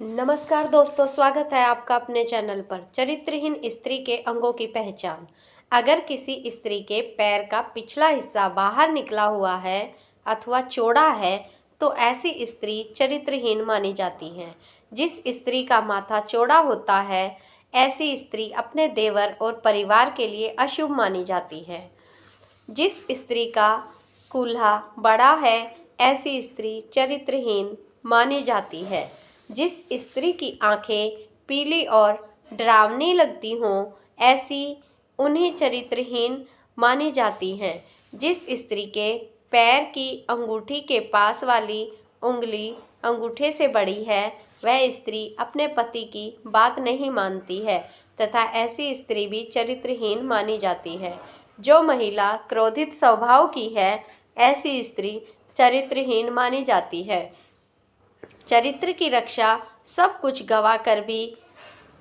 नमस्कार दोस्तों, स्वागत है आपका अपने चैनल पर। चरित्रहीन स्त्री के अंगों की पहचान। अगर किसी स्त्री के पैर का पिछला हिस्सा बाहर निकला हुआ है अथवा चौड़ा है तो ऐसी स्त्री चरित्रहीन मानी जाती है। जिस स्त्री का माथा चौड़ा होता है ऐसी स्त्री अपने देवर और परिवार के लिए अशुभ मानी जाती है। जिस स्त्री का कूल्हा बड़ा है ऐसी स्त्री चरित्रहीन मानी जाती है। जिस स्त्री की आंखें पीली और डरावनी लगती हों ऐसी उन्हें चरित्रहीन मानी जाती हैं। जिस स्त्री के पैर की अंगूठी के पास वाली उंगली अंगूठे से बड़ी है वह स्त्री अपने पति की बात नहीं मानती है तथा ऐसी स्त्री भी चरित्रहीन मानी जाती है। जो महिला क्रोधित स्वभाव की है ऐसी स्त्री चरित्रहीन मानी जाती है। चरित्र की रक्षा सब कुछ गवा कर भी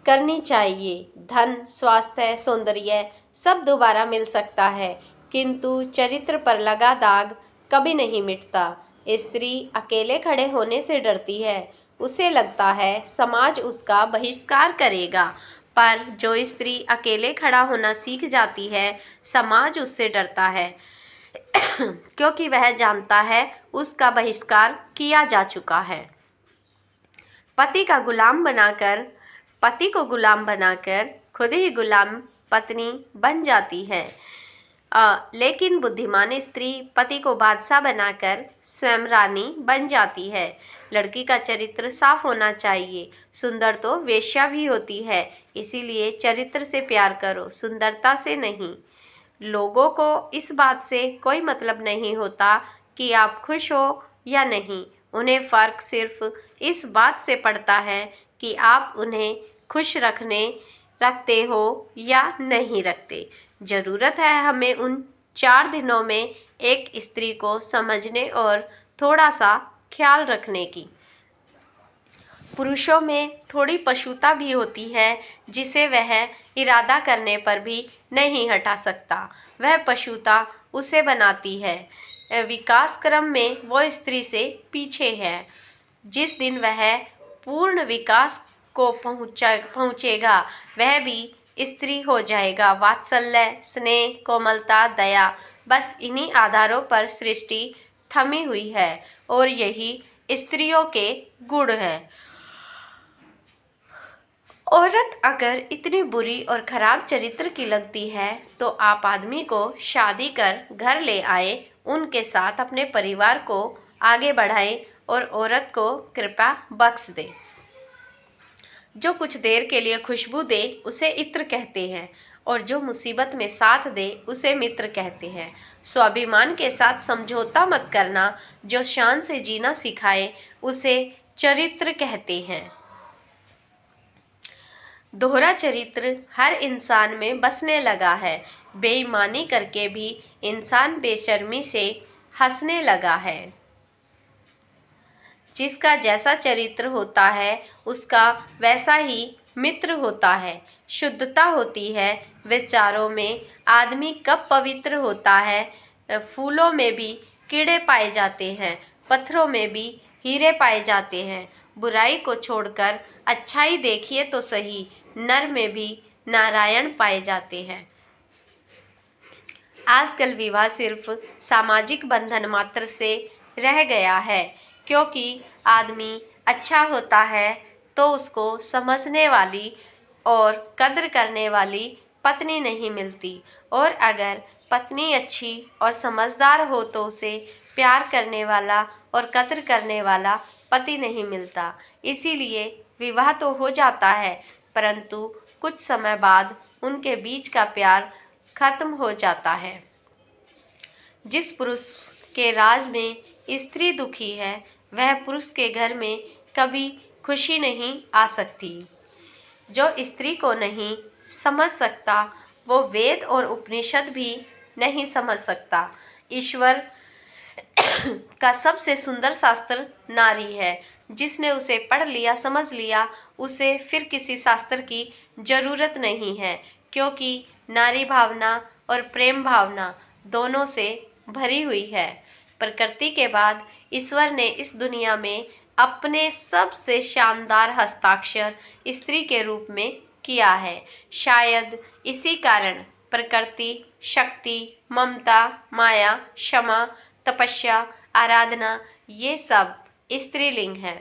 करनी चाहिए। धन, स्वास्थ्य, सौंदर्य सब दोबारा मिल सकता है किंतु चरित्र पर लगा दाग कभी नहीं मिटता। स्त्री अकेले खड़े होने से डरती है। उसे लगता है समाज उसका बहिष्कार करेगा, पर जो स्त्री अकेले खड़ा होना सीख जाती है समाज उससे डरता है क्योंकि वह जानता है उसका बहिष्कार किया जा चुका है। पति को गुलाम बनाकर खुद ही गुलाम पत्नी बन जाती है। लेकिन बुद्धिमान स्त्री पति को बादशाह बनाकर स्वयं रानी बन जाती है। लड़की का चरित्र साफ होना चाहिए। सुंदर तो वेश्या भी होती है, इसीलिए चरित्र से प्यार करो, सुंदरता से नहीं। लोगों को इस बात से कोई मतलब नहीं होता कि आप खुश हो या नहीं। उन्हें फ़र्क सिर्फ इस बात से पड़ता है कि आप उन्हें खुश रखते हो या नहीं रखते। ज़रूरत है हमें उन 4 दिनों में एक स्त्री को समझने और थोड़ा सा ख्याल रखने की। पुरुषों में थोड़ी पशुता भी होती है जिसे वह इरादा करने पर भी नहीं हटा सकता। वह पशुता उसे बनाती है। विकास क्रम में वो स्त्री से पीछे है। जिस दिन वह पूर्ण विकास को पहुँचेगा वह भी स्त्री हो जाएगा। वात्सल्य, स्नेह, कोमलता, दया, बस इन्हीं आधारों पर सृष्टि थमी हुई है और यही स्त्रियों के गुण है। औरत अगर इतनी बुरी और खराब चरित्र की लगती है तो आप आदमी को शादी कर घर ले आए, उनके साथ अपने परिवार को आगे बढ़ाएं और औरत को कृपा बख्श दे। जो कुछ देर के लिए खुशबू दे उसे इत्र कहते हैं और जो मुसीबत में साथ दे उसे मित्र कहते हैं। स्वाभिमान के साथ समझौता मत करना। जो शान से जीना सिखाए उसे चरित्र कहते हैं। दोहरा चरित्र हर इंसान में बसने लगा है। बेईमानी करके भी इंसान बेशर्मी से हंसने लगा है। जिसका जैसा चरित्र होता है उसका वैसा ही मित्र होता है। शुद्धता होती है विचारों में। आदमी कब पवित्र होता है? फूलों में भी कीड़े पाए जाते हैं, पत्थरों में भी हीरे पाए जाते हैं। बुराई को छोड़कर अच्छाई देखिए तो सही, नर में भी नारायण पाए जाते हैं। आजकल विवाह सिर्फ सामाजिक बंधन मात्र से रह गया है, क्योंकि आदमी अच्छा होता है तो उसको समझने वाली और कद्र करने वाली पत्नी नहीं मिलती, और अगर पत्नी अच्छी और समझदार हो तो उसे प्यार करने वाला और कद्र करने वाला पति नहीं मिलता। इसीलिए विवाह तो हो जाता है परंतु कुछ समय बाद उनके बीच का प्यार खत्म हो जाता है। जिस पुरुष के राज में स्त्री दुखी है वह पुरुष के घर में कभी खुशी नहीं आ सकती। जो स्त्री को नहीं समझ सकता वो वेद और उपनिषद भी नहीं समझ सकता। ईश्वर का सबसे सुंदर शास्त्र नारी है। जिसने उसे पढ़ लिया, समझ लिया, उसे फिर किसी शास्त्र की जरूरत नहीं है, क्योंकि नारी भावना और प्रेम भावना दोनों से भरी हुई है। प्रकृति के बाद ईश्वर ने इस दुनिया में अपने सबसे शानदार हस्ताक्षर स्त्री के रूप में किया है। शायद इसी कारण प्रकृति, शक्ति, ममता, माया, क्षमा, तपस्या, आराधना ये सब स्त्रीलिंग है।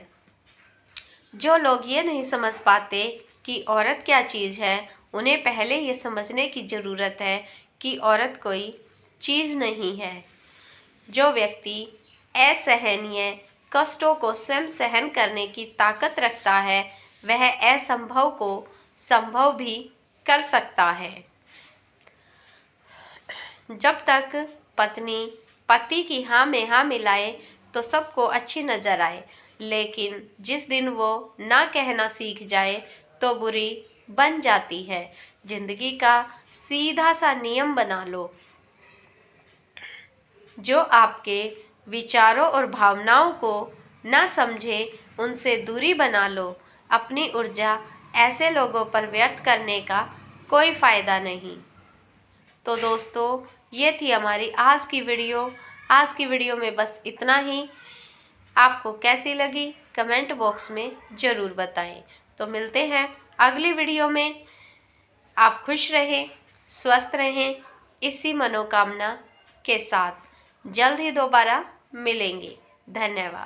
जो लोग ये नहीं समझ पाते कि औरत क्या चीज़ है, उन्हें पहले ये समझने की ज़रूरत है कि औरत कोई चीज़ नहीं है। जो व्यक्ति असहनीय कष्टों को स्वयं सहन करने की ताकत रखता है, वह असंभव को संभव भी कर सकता है। जब तक पत्नी पति की हाँ में हाँ मिलाए तो सबको अच्छी नजर आए, लेकिन जिस दिन वो ना कहना सीख जाए तो बुरी बन जाती है। जिंदगी का सीधा सा नियम बना लो, जो आपके विचारों और भावनाओं को न समझे उनसे दूरी बना लो। अपनी ऊर्जा ऐसे लोगों पर व्यर्थ करने का कोई फ़ायदा नहीं। तो दोस्तों, ये थी हमारी आज की वीडियो। आज की वीडियो में बस इतना ही। आपको कैसी लगी कमेंट बॉक्स में ज़रूर बताएं। तो मिलते हैं अगली वीडियो में। आप खुश रहें, स्वस्थ रहें, इसी मनोकामना के साथ जल्द ही दोबारा मिलेंगे। धन्यवाद।